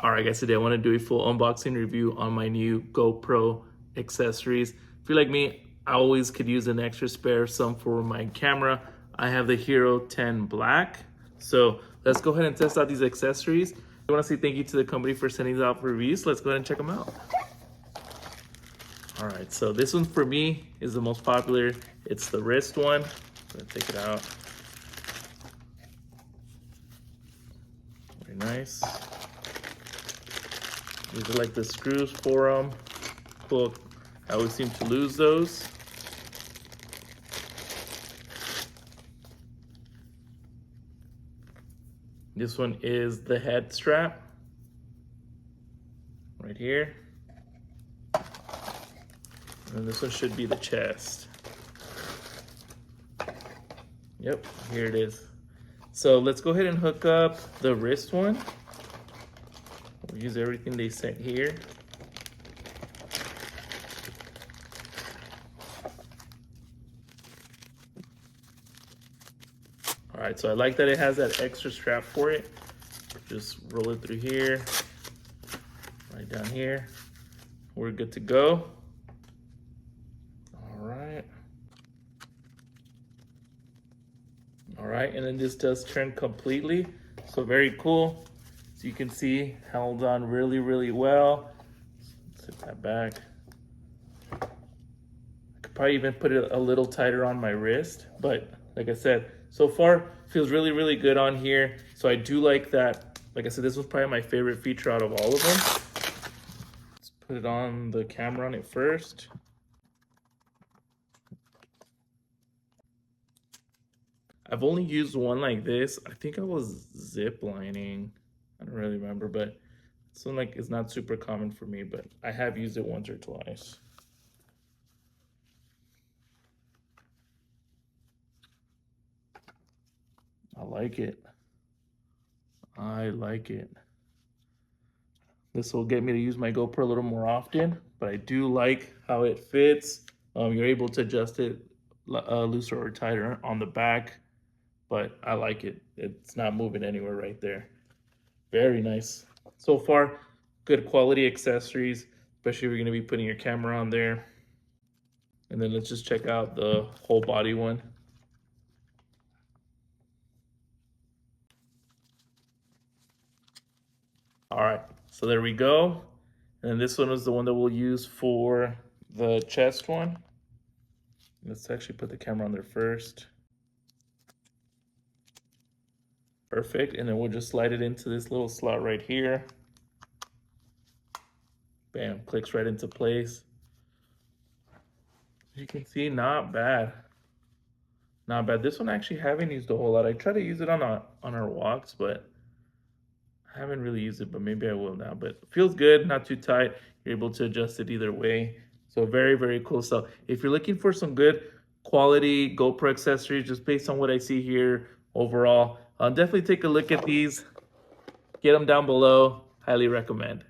All right, guys, today I want to do a full unboxing review on my new GoPro accessories. If you're like me, I always could use an extra spare, some for my camera. I have the Hero 10 Black. So let's go ahead and test out these accessories. I want to say thank you to the company for sending these out for reviews. Let's go ahead and check them out. All right, so this one for me is the most popular. It's the wrist one. I'm gonna take it out. Very nice. These are like the screws for them. Cool. I always seem to lose those. This one is the head strap. Right here. And this one should be the chest. Yep, here it is. So let's go ahead and hook up the wrist one. We'll use everything they sent here. All right, so I like that it has that extra strap for it. Just roll it through here, right down here. We're good to go. All right, and then this does turn completely. So very cool. So you can see, held on really, really well. Set that back. I could probably even put it a little tighter on my wrist, but like I said, so far feels really, really good on here. So I do like that. Like I said, this was probably my favorite feature out of all of them. Let's put it on the camera on it first. I've only used one like this. I think I was zip lining. I don't really remember, but this one like is not super common for me, but I have used it once or twice. I like it. I like it. This will get me to use my GoPro a little more often, but I do like how it fits. You're able to adjust it looser or tighter on the back. But I like it. It's not moving anywhere right there. Very nice. So far, good quality accessories, especially if you're gonna be putting your camera on there. And then let's just check out the whole body one. All right, so there we go. And this one is the one that we'll use for the chest one. Let's actually put the camera on there first. Perfect, and then we'll just slide it into this little slot right here. Bam, clicks right into place. As you can see, not bad. Not bad. This one I actually haven't used a whole lot. I try to use it on our walks, but I haven't really used it, but maybe I will now. But it feels good, not too tight. You're able to adjust it either way. So very, very cool stuff. If you're looking for some good quality GoPro accessories, just based on what I see here overall, definitely take a look at these. Get them down below. Highly recommend.